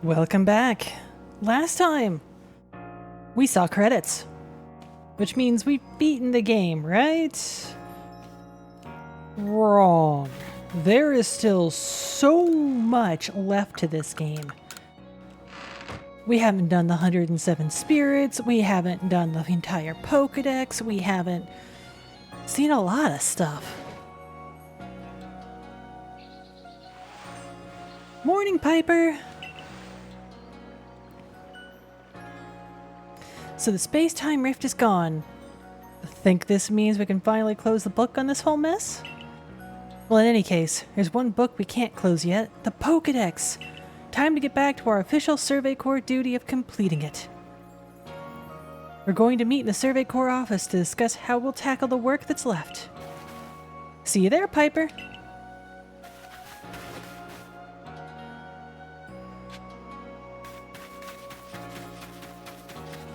Welcome back. Last time, we saw credits, which means we've beaten the game, right? Wrong. There is still so much left to this game. We haven't done the 107 spirits, we haven't done the entire Pokédex, we haven't seen a lot of stuff. Morning, Piper! So the space-time rift is gone. Think this means we can finally close the book on this whole mess? Well, in any case, there's one book we can't close yet, the Pokédex. Time to get back to our official Survey Corps duty of completing it. We're going to meet in the Survey Corps office to discuss how we'll tackle the work that's left. See you there, Piper!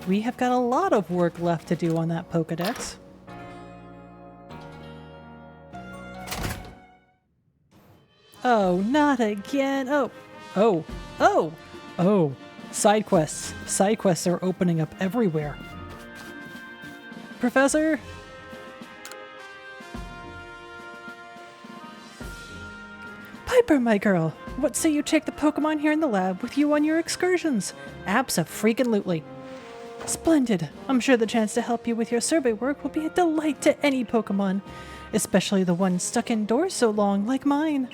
We have got a lot of work left to do on that Pokédex. Oh, not again! Oh! Side quests. Side quests are opening up everywhere. Professor? Piper, my girl! What say you take the Pokemon here in the lab with you on your excursions? Abso-freaking-lutely. Splendid! I'm sure the chance to help you with your survey work will be a delight to any Pokemon, especially the one stuck indoors so long like mine.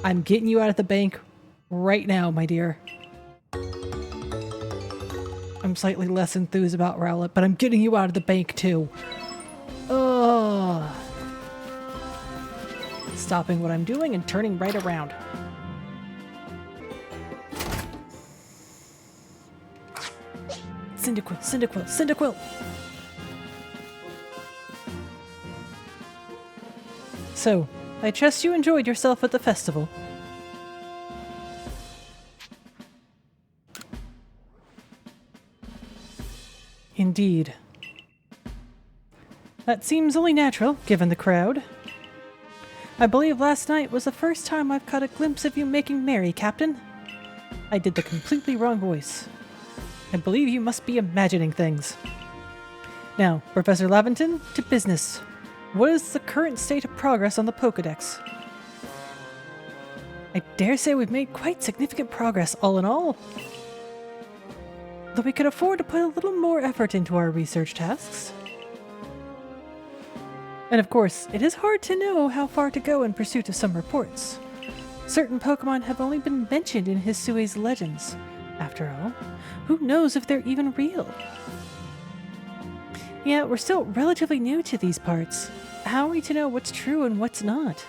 I'm getting you out of the bank right now, my dear. I'm slightly less enthused about Rowlet, but I'm getting you out of the bank too. Ugh. Stopping what I'm doing and turning right around. Cyndaquil! So, I trust you enjoyed yourself at the festival. Indeed. That seems only natural, given the crowd. I believe last night was the first time I've caught a glimpse of you making merry, Captain. I did the completely wrong voice. I believe you must be imagining things. Now, Professor Laventon, to business. What is the current state of progress on the Pokédex? I dare say we've made quite significant progress all in all. Though we could afford to put a little more effort into our research tasks. And of course, it is hard to know how far to go in pursuit of some reports. Certain Pokemon have only been mentioned in Hisui's legends. After all, who knows if they're even real? Yeah, we're still relatively new to these parts. How are we to know what's true and what's not?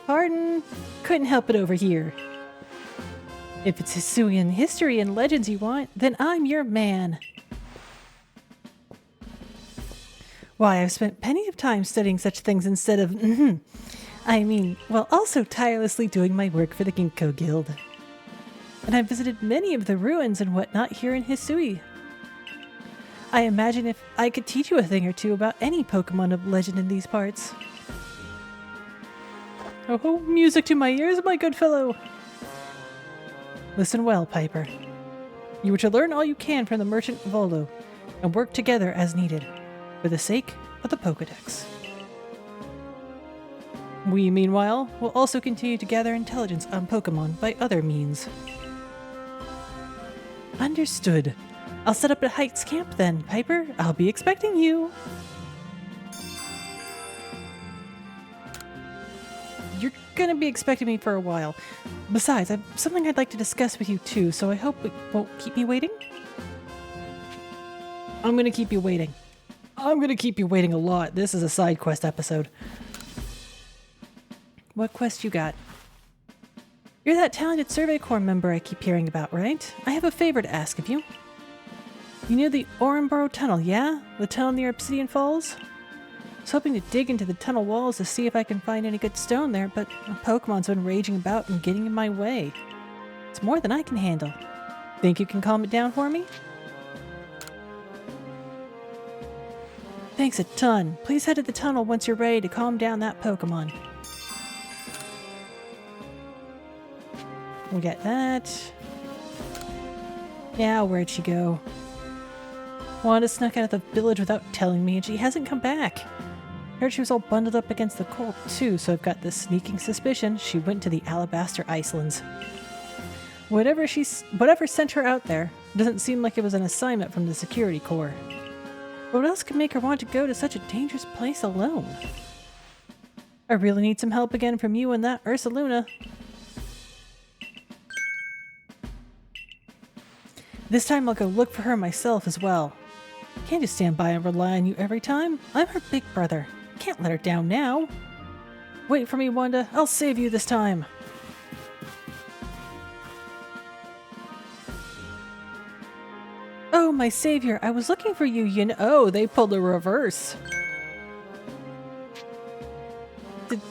Pardon? Couldn't help it over here. If it's Hisuian history and legends you want, then I'm your man. Why, I've spent plenty of time studying such things instead of while also tirelessly doing my work for the Ginkgo Guild. And I've visited many of the ruins and whatnot here in Hisui. I imagine if I could teach you a thing or two about any Pokemon of legend in these parts. Oh, music to my ears, my good fellow! Listen well, Piper. You are to learn all you can from the merchant Volo, and work together as needed, for the sake of the Pokédex. We, meanwhile, will also continue to gather intelligence on Pokemon by other means. Understood. I'll set up at Heights Camp then, Piper. I'll be expecting you. You're gonna be expecting me for a while. Besides, I've something I'd like to discuss with you too, so I hope it won't keep me waiting. I'm gonna keep you waiting. I'm gonna keep you waiting a lot. This is a side quest episode. What quest you got? You're that talented Survey Corps member I keep hearing about, right? I have a favor to ask of you. You know the Orenboro Tunnel, yeah? The tunnel near Obsidian Falls? I was hoping to dig into the tunnel walls to see if I can find any good stone there, but a Pokemon's been raging about and getting in my way. It's more than I can handle. Think you can calm it down for me? Thanks a ton. Please head to the tunnel once you're ready to calm down that Pokemon. We got that. Now, where'd she go? Wanda snuck out of the village without telling me, and she hasn't come back. Heard she was all bundled up against the cold too, so I've got this sneaking suspicion she went to the Alabaster Islands. Whatever sent her out there, doesn't seem like it was an assignment from the security corps. What else could make her want to go to such a dangerous place alone? I really need some help again from you and that Ursaluna. This time I'll go look for her myself as well. Can't just stand by and rely on you every time. I'm her big brother. Can't let her down now. Wait for me, Wanda. I'll save you this time. Oh, my savior. I was looking for you, you know. Oh, they pulled a reverse.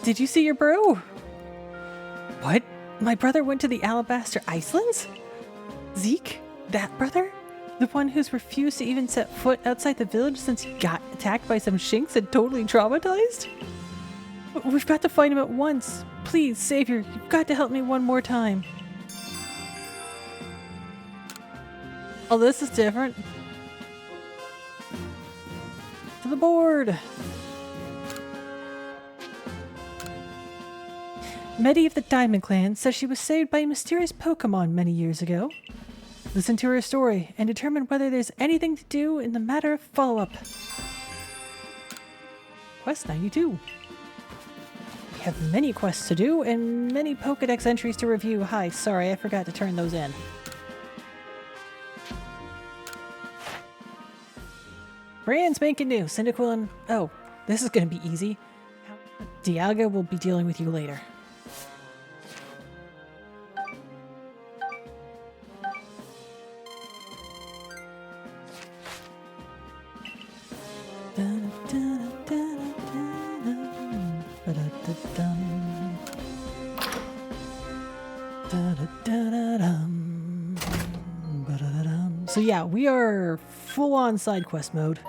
Did you see your bro? What? My brother went to the Alabaster Islands? Zeke? That brother? The one who's refused to even set foot outside the village since he got attacked by some shinks and totally traumatized? We've got to find him at once. Please, Savior, you've got to help me one more time. Oh, this is different. To the board! Meddy of the Diamond Clan says she was saved by a mysterious Pokémon many years ago. Listen to her story and determine whether there's anything to do in the matter of follow-up. Quest 92. We have many quests to do and many Pokédex entries to review. Hi, sorry, I forgot to turn those in. Brand spanking new. Cyndaquil and... Oh, this is going to be easy. Dialga will be dealing with you later. So yeah, we are full-on side quest mode.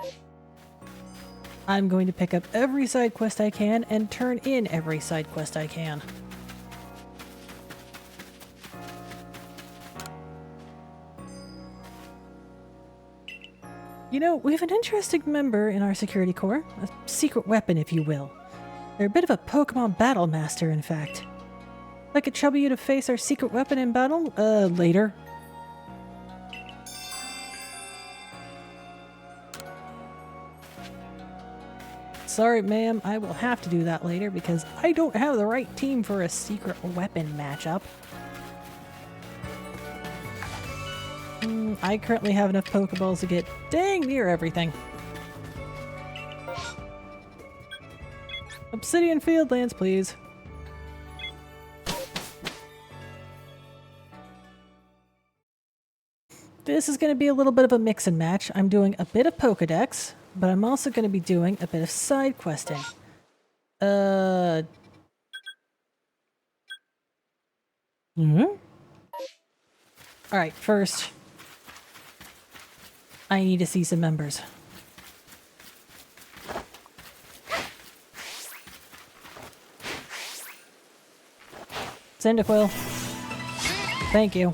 I'm going to pick up every side quest I can and turn in every side quest I can. You know, we have an interesting member in our security corps, a secret weapon if you will. They're a bit of a Pokemon battle master, in fact. I could trouble you to face our secret weapon in battle, later. Sorry, ma'am, I will have to do that later because I don't have the right team for a secret weapon matchup. I currently have enough Pokeballs to get dang near everything. Obsidian Fieldlands, please. This is going to be a little bit of a mix and match. I'm doing a bit of Pokedex, but I'm also going to be doing a bit of side questing. Alright, first, I need to see some members. Cyndaquil. Thank you.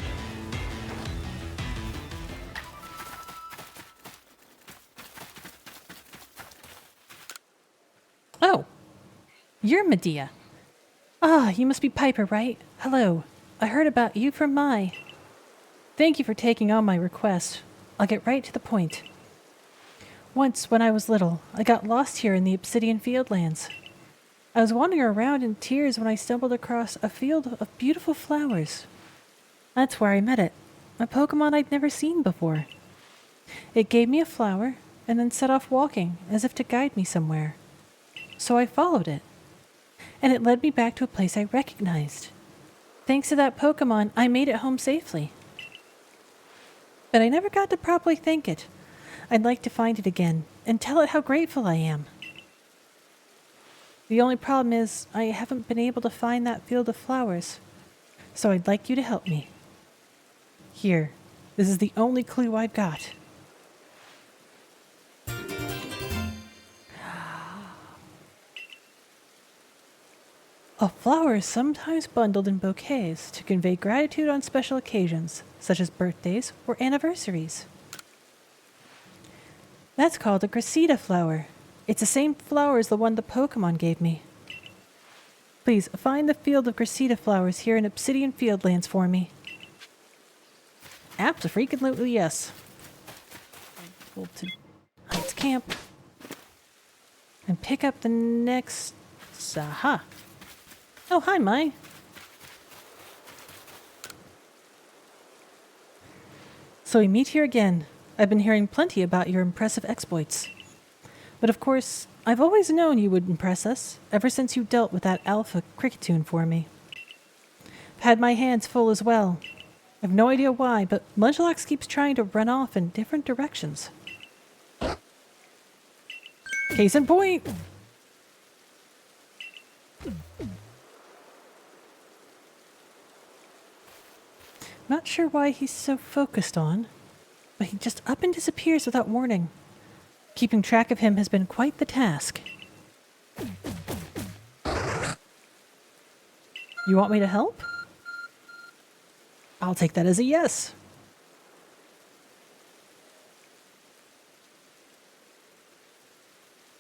Oh, you're Medea. Ah, you must be Piper, right? Hello. I heard about you from Mai. Thank you for taking on my request. I'll get right to the point. Once, when I was little, I got lost here in the Obsidian Fieldlands. I was wandering around in tears when I stumbled across a field of beautiful flowers. That's where I met it, a Pokemon I'd never seen before. It gave me a flower and then set off walking as if to guide me somewhere. So I followed it, and it led me back to a place I recognized. Thanks to that Pokemon, I made it home safely. But I never got to properly thank it. I'd like to find it again and tell it how grateful I am. The only problem is I haven't been able to find that field of flowers, so I'd like you to help me. Here, this is the only clue I've got. A flower is sometimes bundled in bouquets to convey gratitude on special occasions, such as birthdays or anniversaries. That's called a Cressida flower. It's the same flower as the one the Pokémon gave me. Please, find the field of Cressida flowers here in Obsidian Fieldlands for me. Abso-freaking-lutely yes. Go to Heights Camp. And pick up the next... Aha. Oh, hi, Mai. So we meet here again. I've been hearing plenty about your impressive exploits. But of course, I've always known you would impress us, ever since you dealt with that alpha cricketune for me. I've had my hands full as well. I've no idea why, but Munchlax keeps trying to run off in different directions. Case in point! Not sure why he's so focused on, but he just up and disappears without warning. Keeping track of him has been quite the task. You want me to help? I'll take that as a yes.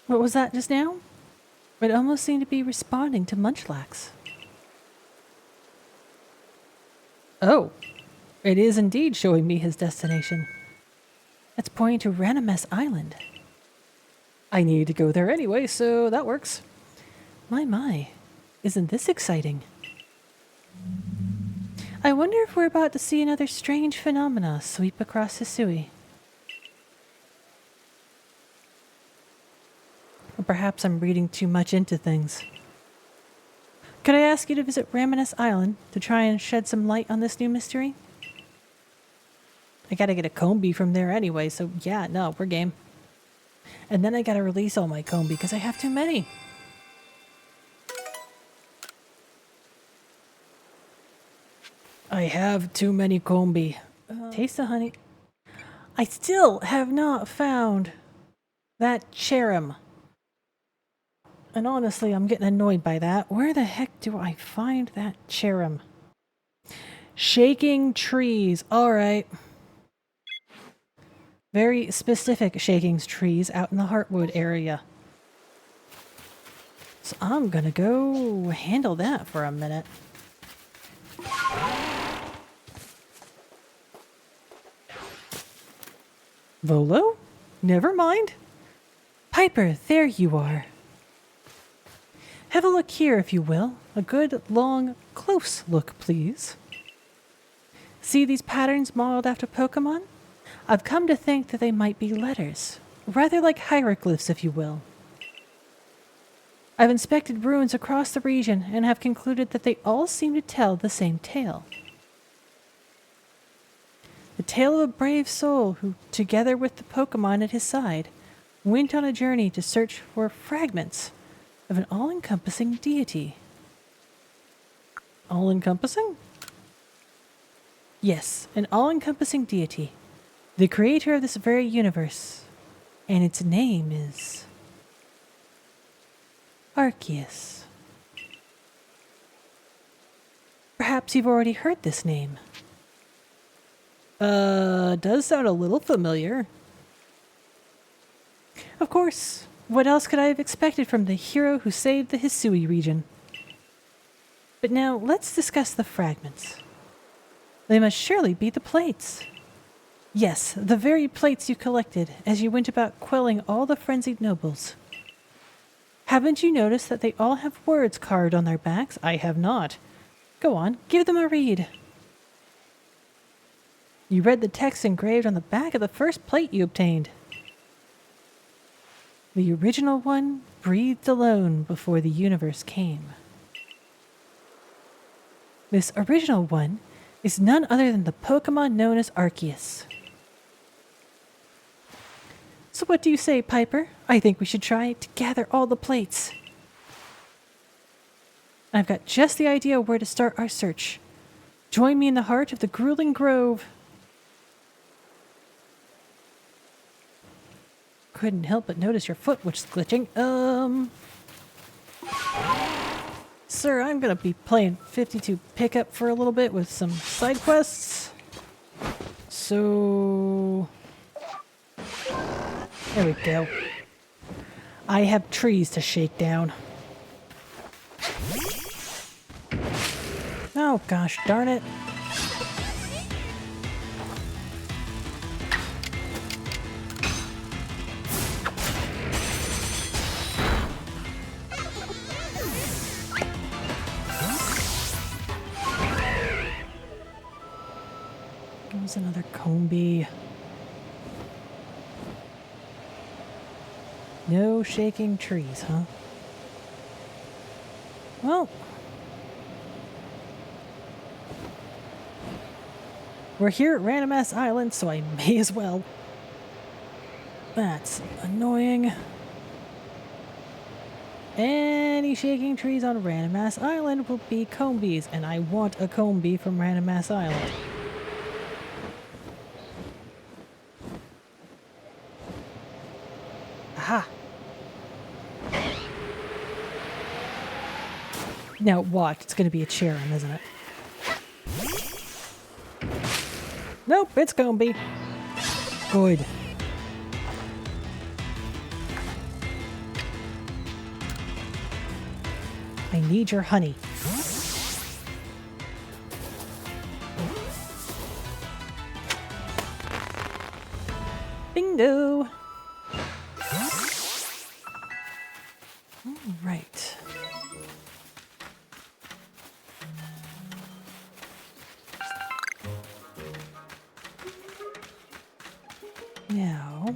What was that just now? It almost seemed to be responding to Munchlax. Oh, it is indeed showing me his destination. It's pointing to Ranamas Island. I need to go there anyway, so that works. My, isn't this exciting? I wonder if we're about to see another strange phenomena sweep across Hisui. Or perhaps I'm reading too much into things. Could I ask you to visit Ranamas Island to try and shed some light on this new mystery? I gotta get a Combi from there anyway, so yeah, no, we're game. And then I gotta release all my Combi because I have too many. I have too many Combi. Taste the honey. I still have not found that Cherrim. And honestly, I'm getting annoyed by that. Where the heck do I find that Cherrim? Shaking trees. All right. Very specific shaking trees out in the Heartwood area. So I'm gonna go handle that for a minute. Volo? Never mind. Piper, there you are. Have a look here, if you will. A good, long, close look, please. See these patterns modeled after Pokémon? I've come to think that they might be letters, rather like hieroglyphs, if you will. I've inspected ruins across the region and have concluded that they all seem to tell the same tale. The tale of a brave soul who, together with the Pokémon at his side, went on a journey to search for fragments of an all-encompassing deity. All-encompassing? Yes, an all-encompassing deity. The creator of this very universe. And its name is... Arceus. Perhaps you've already heard this name. Does sound a little familiar. Of course. What else could I have expected from the hero who saved the Hisui region? But now, let's discuss the fragments. They must surely be the plates. Yes, the very plates you collected as you went about quelling all the frenzied nobles. Haven't you noticed that they all have words carved on their backs? I have not. Go on, give them a read. You read the text engraved on the back of the first plate you obtained. The original one breathed alone before the universe came. This original one is none other than the Pokémon known as Arceus. So what do you say, Piper? I think we should try to gather all the plates. I've got just the idea where to start our search. Join me in the heart of the grueling grove. Couldn't help but notice your foot was glitching. Sir, I'm gonna be playing 52 pickup for a little bit with some side quests. So... there we go. I have trees to shake down. Oh gosh, darn it. There's another combi. No shaking trees, huh? Well, we're here at Ranamas Island, so I may as well. That's annoying. Any shaking trees on Ranamas Island will be combis, and I want a combi from Ranamas Island. Aha! Now watch, it's gonna be a Cherim, isn't it? Nope, it's combi. Good. I need your honey. Bingo! All right. Now...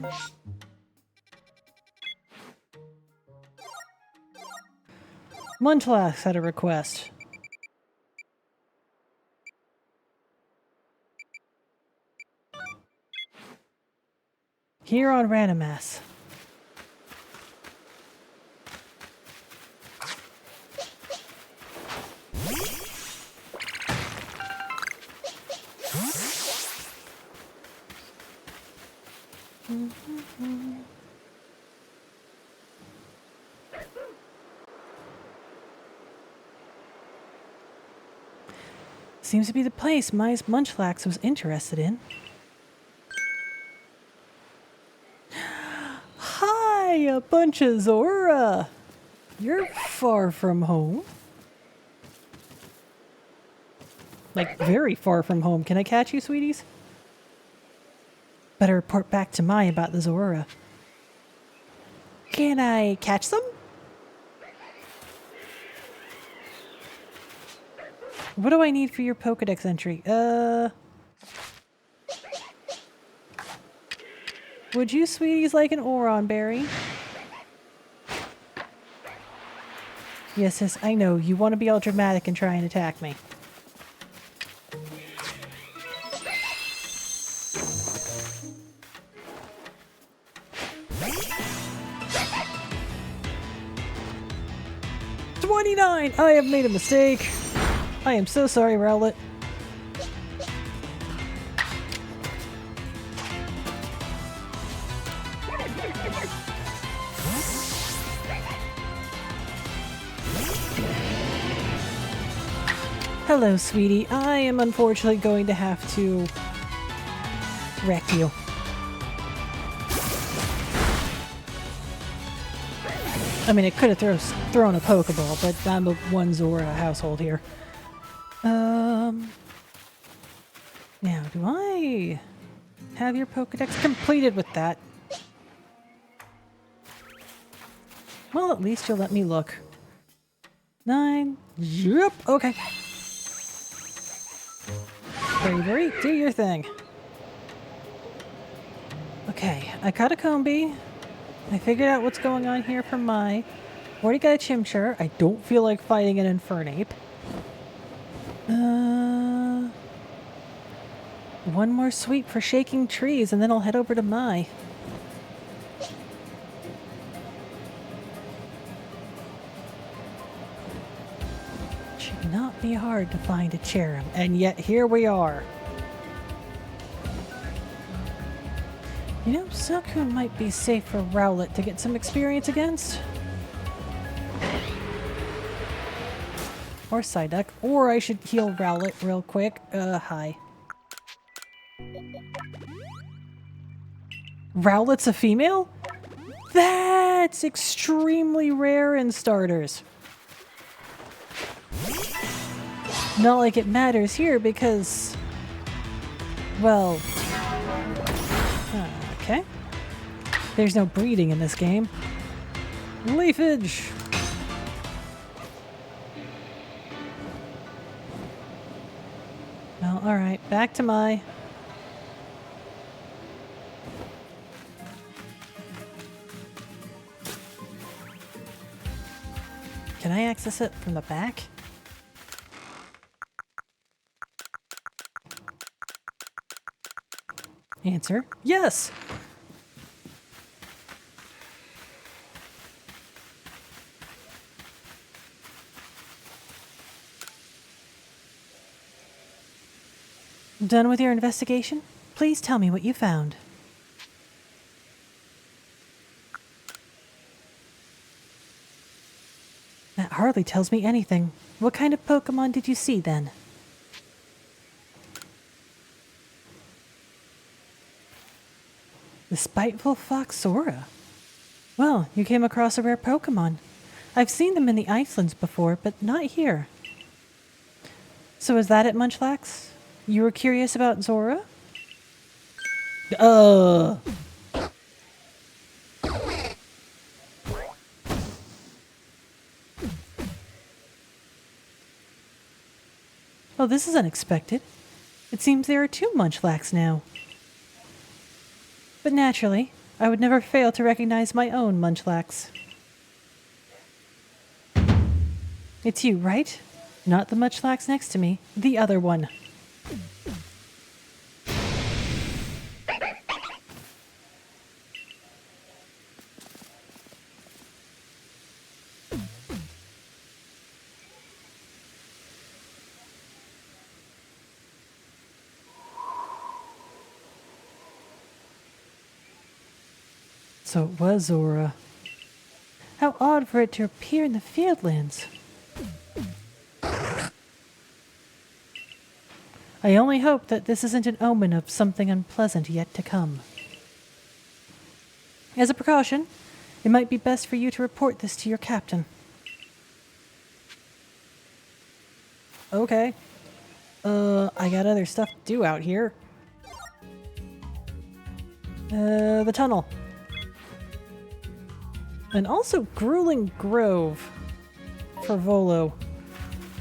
Munchlax had a request. Here on Ranamas. Seems to be the place Mice Munchlax was interested in. Hi, a bunch of Zora! You're far from home. Like, very far from home. Can I catch you, sweeties? Better report back to Mai about the Zora. Can I catch them? What do I need for your Pokedex entry? Would you sweeties like an Oron berry? Yes, I know. You want to be all dramatic and try and attack me. $29! I have made a mistake. I am so sorry, Rowlet. Hello, sweetie. I am unfortunately going to have to wreck you. I mean, it could have thrown a Pokeball, but I'm a one Zora household here. Now, do I have your Pokedex completed with that? Well, at least you'll let me look. 9. Yep. Okay. Bravery, do your thing. Okay, I caught a Combi. I figured out what's going on here for Mai. Already got a Chimchar. I don't feel like fighting an Infernape. One more sweep for shaking trees, and then I'll head over to Mai. Should not be hard to find a Cherim, and yet here we are. You know, Suicune might be safe for Rowlet to get some experience against. Or Psyduck. Or I should heal Rowlet real quick. Hi. Rowlet's a female? That's extremely rare in starters. Not like it matters here because... Well... okay. There's no breeding in this game. Leafage! Well, alright. Back to my... Can I access it from the back? Answer, yes! Done with your investigation? Please tell me what you found. That hardly tells me anything. What kind of Pokémon did you see then? The spiteful Foxora. Well, you came across a rare Pokémon. I've seen them in the Icelands before, but not here. So is that it, Munchlax? You were curious about Zora? Oh, this is unexpected. It seems there are two Munchlax now. But naturally, I would never fail to recognize my own Munchlax. It's you, right? Not the Munchlax next to me, the other one. So it was Zora. How odd for it to appear in the Fieldlands. I only hope that this isn't an omen of something unpleasant yet to come. As a precaution, it might be best for you to report this to your captain. Okay. I got other stuff to do out here. The tunnel. And also Grueling Grove for Volo.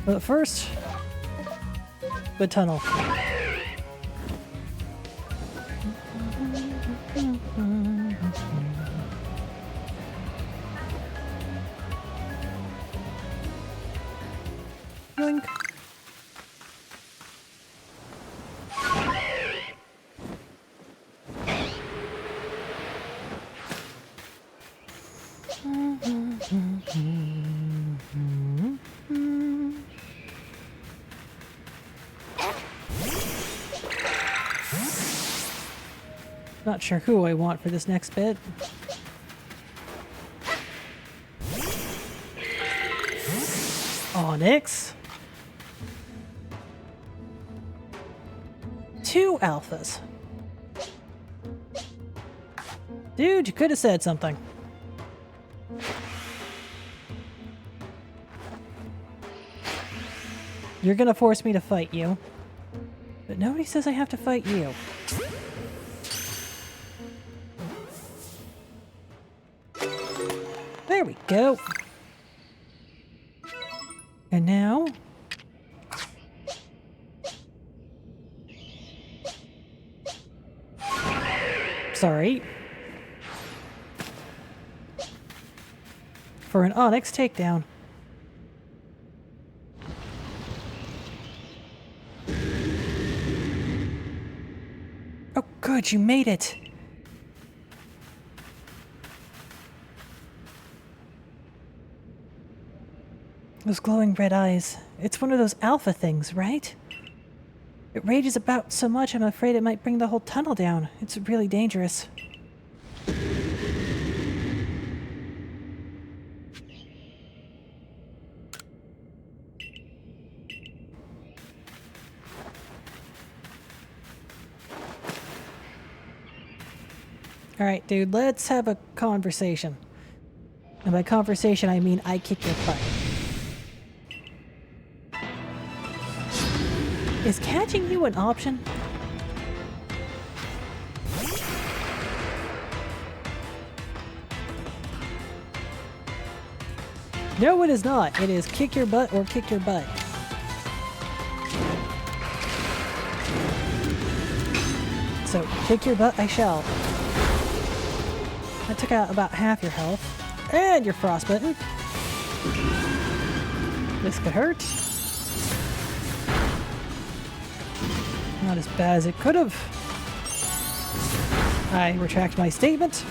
But first, the tunnel. Yoink. Not sure who I want for this next bit. Onyx. 2 alphas. Dude, you could have said something. You're gonna force me to fight you. But nobody says I have to fight you. There we go. And now... Sorry. For an Onyx takedown. Oh good, you made it! Those glowing red eyes. It's one of those alpha things, right? It rages about so much I'm afraid it might bring the whole tunnel down. It's really dangerous. Alright, dude, let's have a conversation. And by conversation, I mean I kick your butt. Is catching you an option? No, it is not. It is kick your butt or kick your butt. So, kick your butt I shall. I took out about half your health. And your frostbitten. This could hurt. Not as bad as it could have. I retract my statement.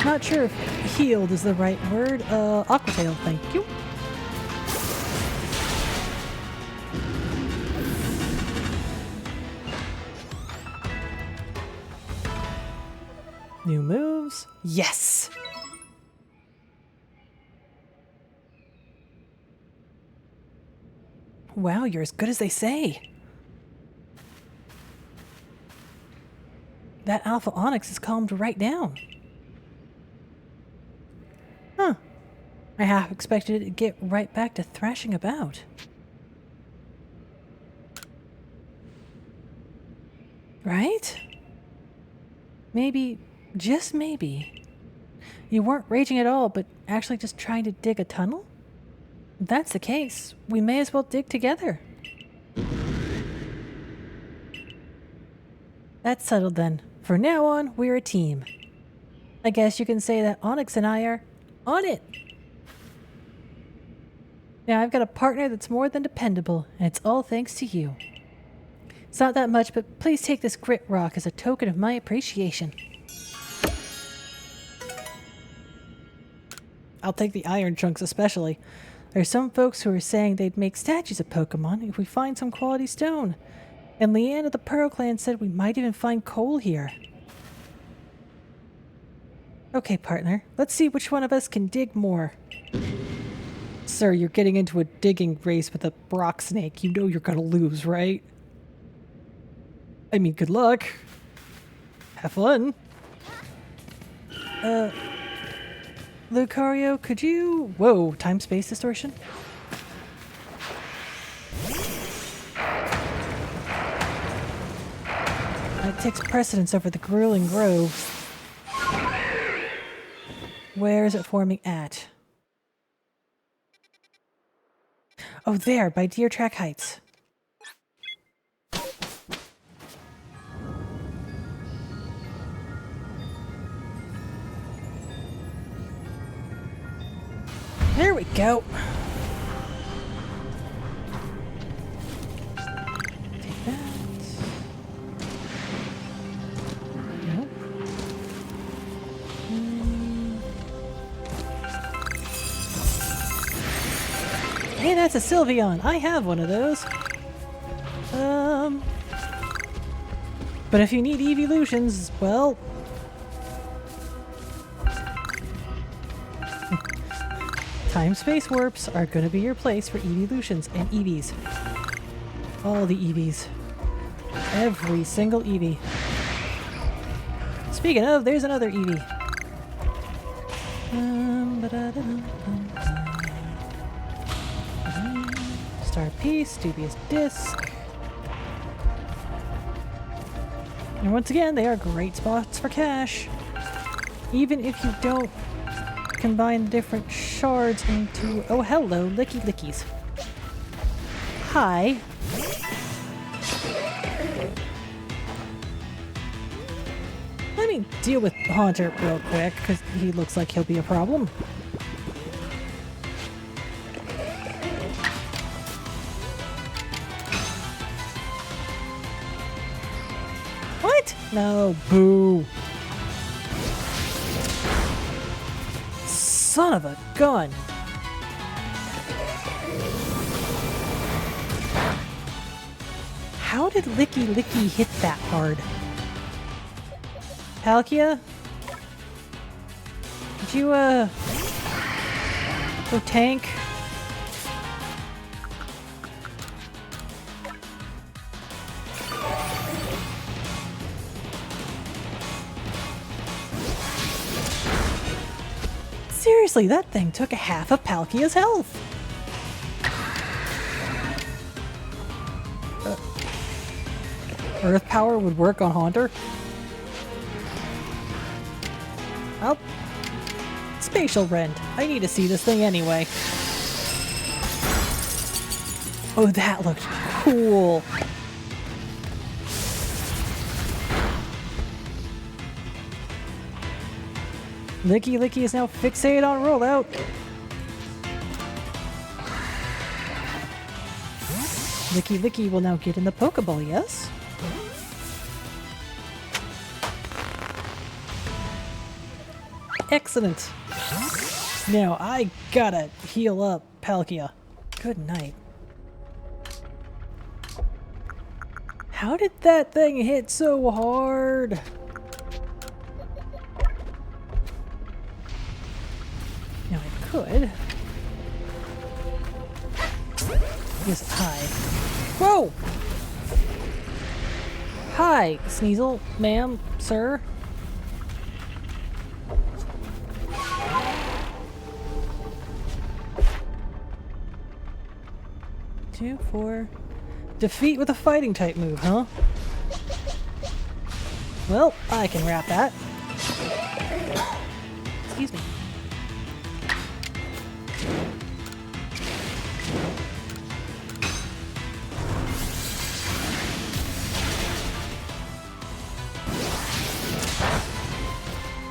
Not sure if healed is the right word. Aquatail, thank you. New moves. Yes! Wow, you're as good as they say. That Alpha Onyx is calmed right down. Huh. I half expected it to get right back to thrashing about. Right? Maybe, just maybe, you weren't raging at all, but actually just trying to dig a tunnel? If that's the case, we may as well dig together. That's settled then. From now on, we're a team. I guess you can say that Onyx and I are on it. Now I've got a partner that's more than dependable, and it's all thanks to you. It's not that much, but please take this grit rock as a token of my appreciation. I'll take the iron chunks especially. There's some folks who are saying they'd make statues of Pokémon if we find some quality stone. And Leanne of the Pearl Clan said we might even find coal here. Okay, partner, let's see which one of us can dig more. Sir, you're getting into a digging race with a rock snake. You know you're gonna lose, right? I mean, good luck. Have fun. Lucario, could you... Whoa, time-space distortion? That takes precedence over the grueling grove. Where is it forming at? Oh, there, by Deer Track Heights. There we go. Take that. Nope. Hey, that's a Sylveon. I have one of those. But if you need evolutions, well... Time-space warps are going to be your place for evolutions and EVs. All the EVs. Every single EV. Speaking of, there's another EV. Star Piece, Dubious Disc. And once again, they are great spots for cash. Even if you don't combine the different shards into... Oh, hello, Licky Lickies. Hi. Let me deal with Haunter real quick, because he looks like he'll be a problem. What? No, boo. Son of a gun! How did Licky Licky hit that hard? Palkia? Did you, go tank? Seriously, that thing took half of Palkia's health! Earth power would work on Haunter? Well, spatial rend. I need to see this thing anyway. Oh, that looked cool. Licky Licky is now fixated on rollout. Licky Licky will now get in the Pokeball, yes? Excellent. Now I gotta heal up Palkia. Good night. How did that thing hit so hard? Now I could. Just hi. Whoa! Hi, Sneasel, ma'am, sir. Two, four. Defeat with a fighting type move, huh? Well, I can wrap that. Excuse me.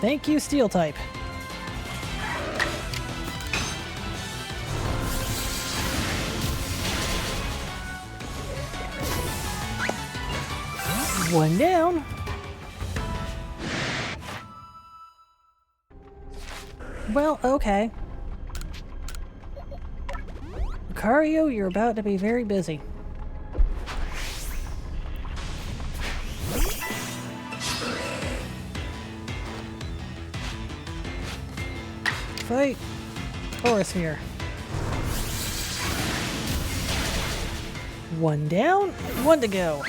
Thank you, Steel type. One down. Well, okay. Lucario, you're about to be very busy. Fight. Aurasphere. One down, one to go.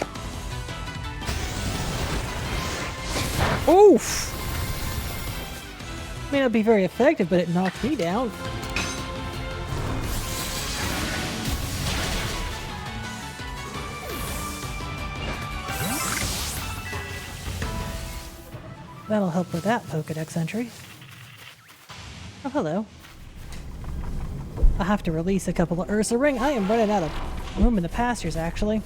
Oof! May not be very effective, but it knocked me down. That'll help with that Pokedex entry. Oh, hello. I'll have to release a couple of Ursa Ring. I am running out of room in the pastures, actually.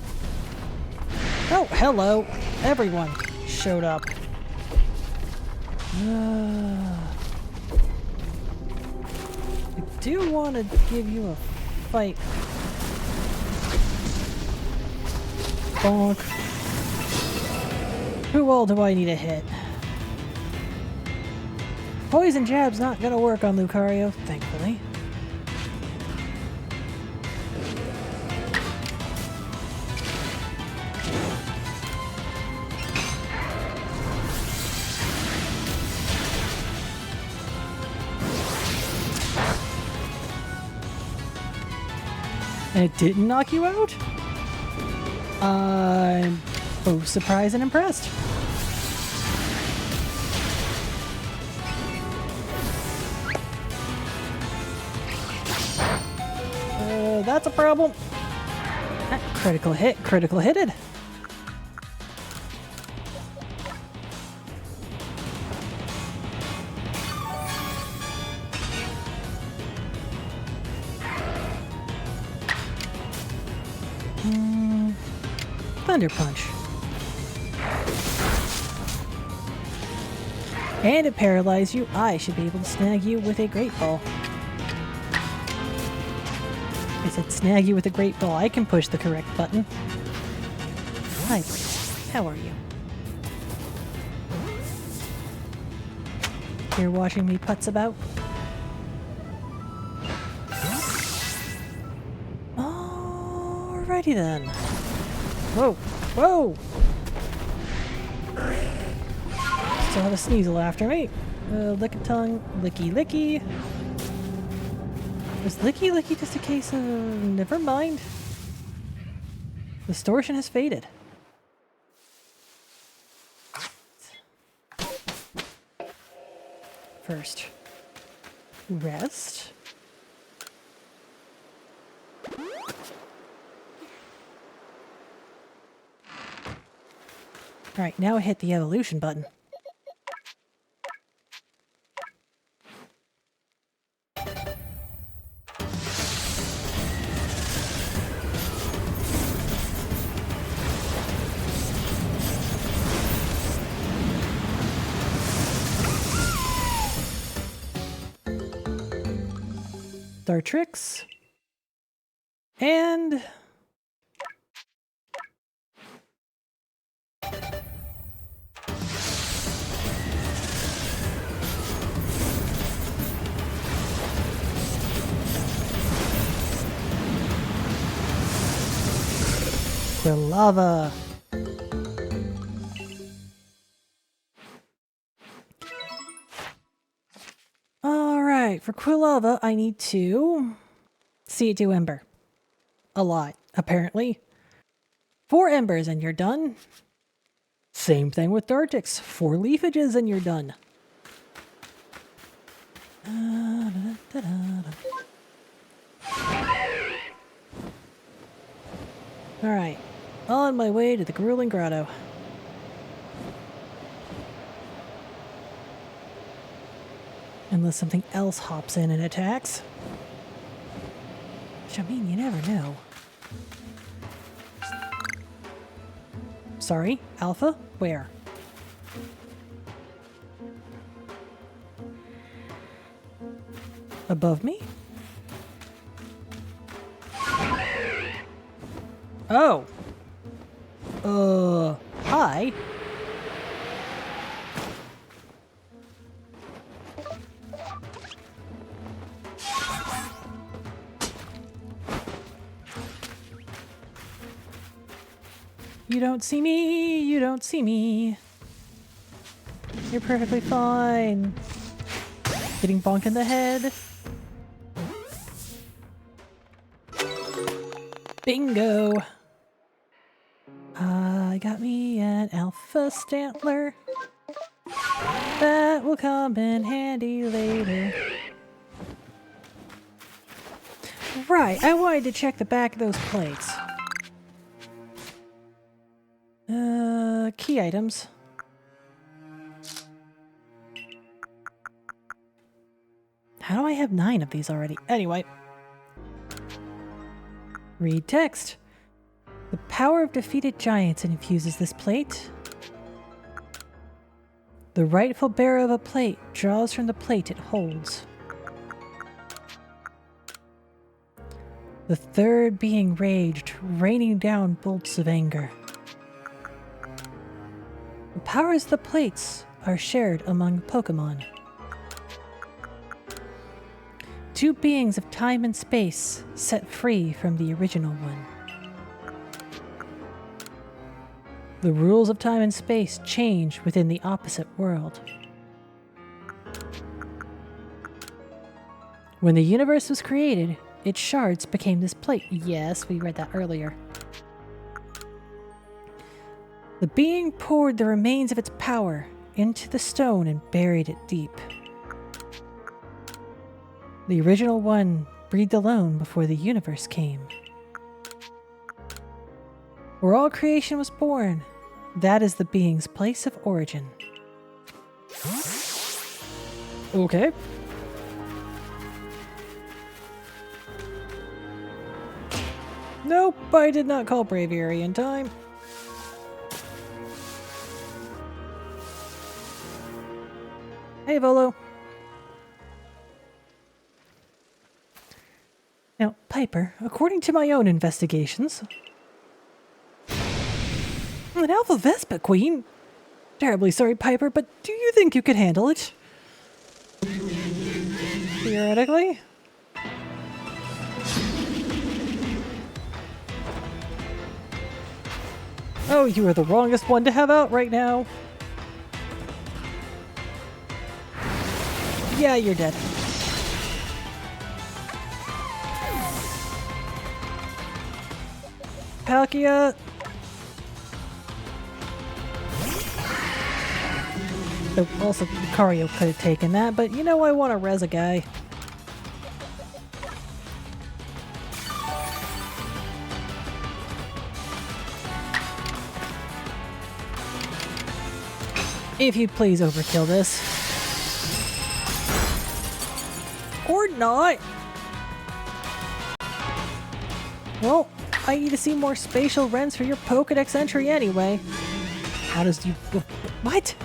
Oh, hello. Everyone showed up. I do want to give you a fight. Bonk. Who all do I need to hit? Poison Jab's not gonna work on Lucario, thankfully. And it didn't knock you out? I'm both surprised and impressed. That's a problem. Critical hit, critical hitted. Thunder Punch. And it paralyzed you. I should be able to snag you with a Great Ball. I said snag you with a Great Ball. I can push the correct button. Hi, Blaze. How are you? You're watching me putz about? Alrighty then. Whoa! Whoa! Still have a Sneasel after me. Lick a tongue. Licky licky. Was licky licky just a case of... Never mind. Distortion has faded. First. Rest. Alright, now I hit the evolution button. Dartrix. And... Quilava. Alright, for Quilava, I need to see it do Ember. A lot, apparently. 4 Embers and you're done. Same thing with Dartrix. 4 Leafages and you're done. Alright, on my way to the Grueling Grotto. Unless something else hops in and attacks. Which, I mean, you never know. Sorry, Alpha? Where? Above me? Oh! Hi? You don't see me, you don't see me. You're perfectly fine. Getting bonked in the head. Bingo! I got me an Alpha Stantler. That will come in handy later. Right, I wanted to check the back of those plates. Key items. How do I have 9 of these already? Anyway. Read text. The power of defeated giants infuses this plate. The rightful bearer of a plate draws from the plate it holds. The third being raged, raining down bolts of anger. The powers of the plates are shared among Pokémon. 2 beings of time and space set free from the original one. The rules of time and space change within the opposite world. When the universe was created, its shards became this plate. Yes, we read that earlier. The being poured the remains of its power into the stone and buried it deep. The original one breathed alone before the universe came. Where all creation was born, that is the being's place of origin. Okay. Nope, I did not call Braviary in time. Hey, Volo. Now, Piper, according to my own investigations, an Alpha Vespa Queen? Terribly sorry, Piper, but do you think you could handle it? Theoretically? Oh, you are the wrongest one to have out right now. Yeah, you're dead. Palkia! Oh, also, Lucario could have taken that, but you know I want to res a guy. If you'd please overkill this. Or not! Well, I need to see more spatial rents for your Pokédex entry anyway. How does you... What?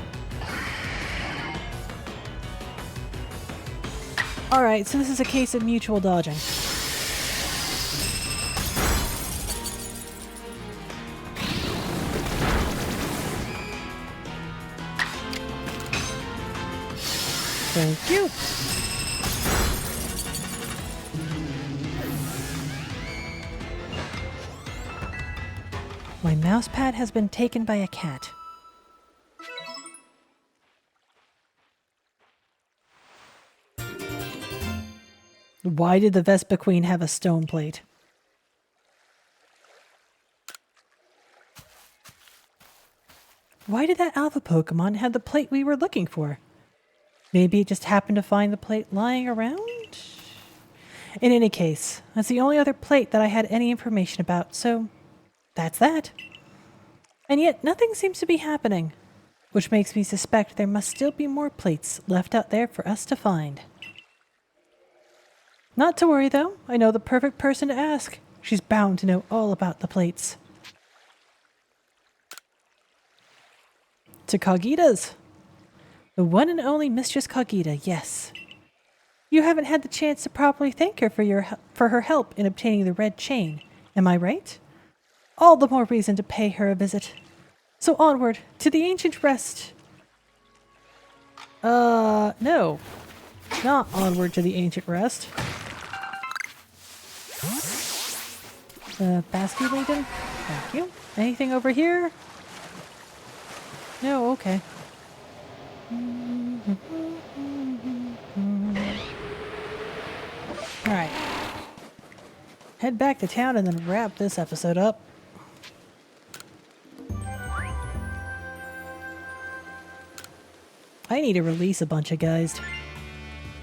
Alright, so this is a case of mutual dodging. Thank you. My mousepad has been taken by a cat. Why did the Vespa Queen have a stone plate? Why did that alpha Pokemon have the plate we were looking for? Maybe it just happened to find the plate lying around? In any case, that's the only other plate that I had any information about, so that's that. And yet nothing seems to be happening, which makes me suspect there must still be more plates left out there for us to find. Not to worry though, I know the perfect person to ask. She's bound to know all about the plates. To Cogita's. The one and only Mistress Cogita, yes. You haven't had the chance to properly thank her for her help in obtaining the red chain, am I right? All the more reason to pay her a visit. So onward, to the ancient rest. No. Not onward to the ancient rest. Basky Lincoln? Thank you. Anything over here? No, okay. Alright. Head back to town and then wrap this episode up. I need to release a bunch of guys.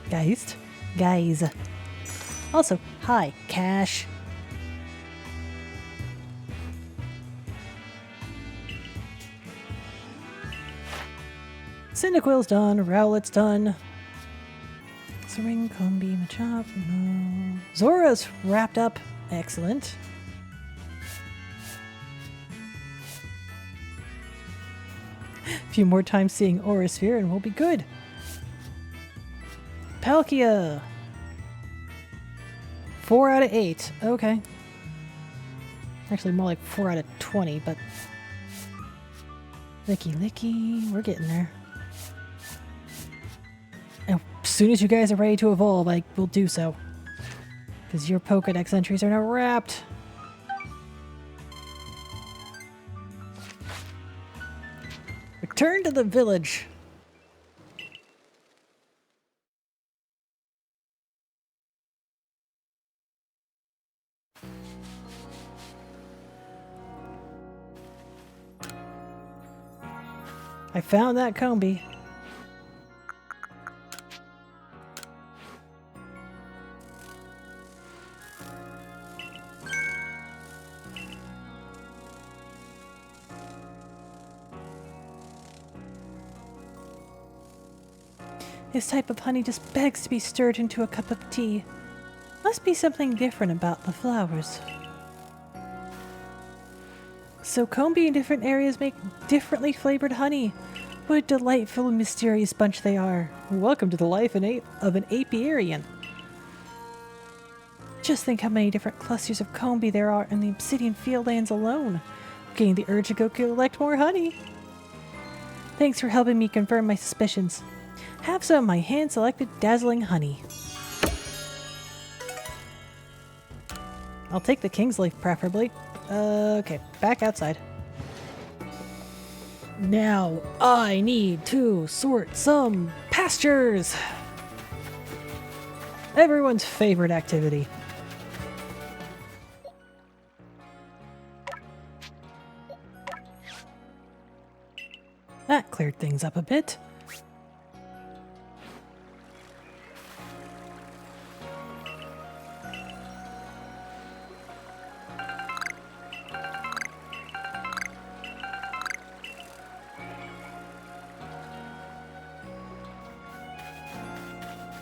Guys. Also, hi, Cash. Cyndaquil's done, Rowlet's done. Ring, Combi, Machop, no. Zora's wrapped up. Excellent. A few more times seeing Aurasphere and we'll be good. Palkia. 4 out of 8. Okay. Actually, more like 4 out of 20, but... Licky. We're getting there. And as soon as you guys are ready to evolve, I will do so. Because your Pokédex entries are now wrapped. Return to the village. I found that Combi. This type of honey just begs to be stirred into a cup of tea. Must be something different about the flowers. So Combi in different areas make differently flavored honey. What a delightful and mysterious bunch they are. Welcome to the life of an apiarian. Just think how many different clusters of Combi there are in the Obsidian Fieldlands alone. I'm getting the urge to go collect more honey. Thanks for helping me confirm my suspicions. Have some of my hand-selected dazzling honey. I'll take the King's Leaf, preferably. Okay, back outside. Now I need to sort some pastures. Everyone's favorite activity. That cleared things up a bit.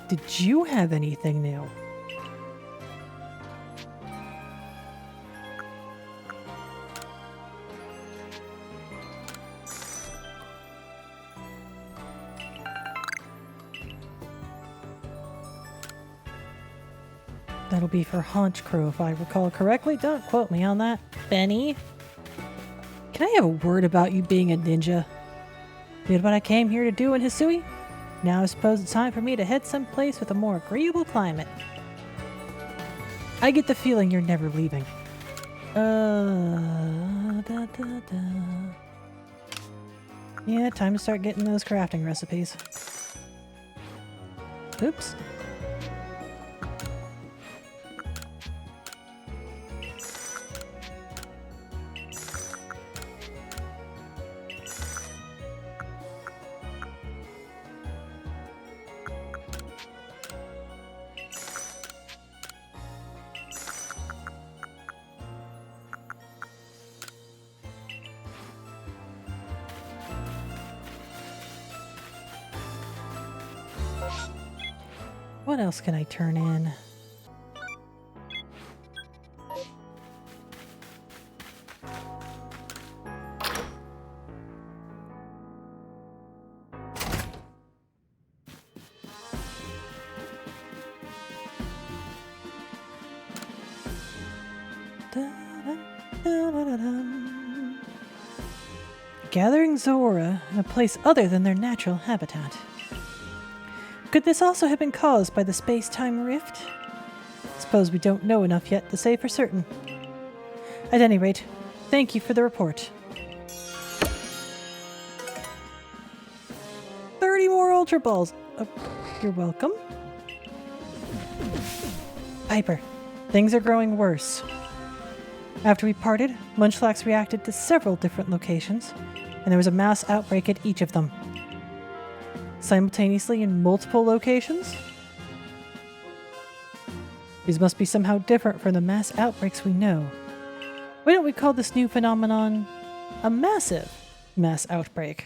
Did you have anything new? That'll be for Haunch Crow if I recall correctly. Don't quote me on that. Benny? Can I have a word about you being a ninja? Did what I came here to do in Hisui? Now I suppose it's time for me to head someplace with a more agreeable climate. I get the feeling you're never leaving. Yeah, time to start getting those crafting recipes. Oops. What else can I turn in? Gathering Zora in a place other than their natural habitat. Could this also have been caused by the space-time rift? Suppose we don't know enough yet to say for certain. At any rate, thank you for the report. 30 more Ultra Balls! You're welcome. Piper, things are growing worse. After we parted, Munchlax reacted to several different locations, and there was a mass outbreak at each of them. Simultaneously in multiple locations? These must be somehow different from the mass outbreaks we know. Why don't we call this new phenomenon a massive mass outbreak?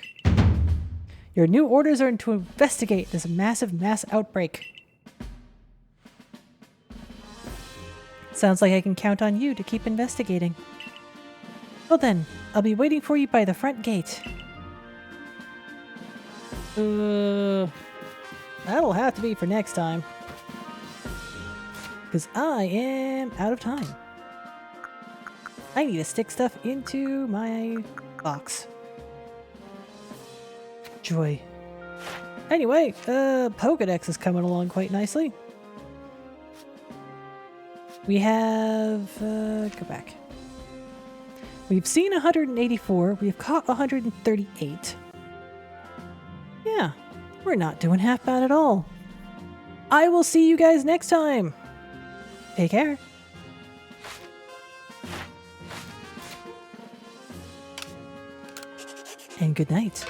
Your new orders are to investigate this massive mass outbreak. Sounds like I can count on you to keep investigating. Well then, I'll be waiting for you by the front gate. That'll have to be for next time. Because I am out of time. I need to stick stuff into my box. Joy. Anyway, Pokédex is coming along quite nicely. We have... go back. We've seen 184. We've caught 138. Yeah, we're not doing half bad at all. I will see you guys next time. Take care. And good night.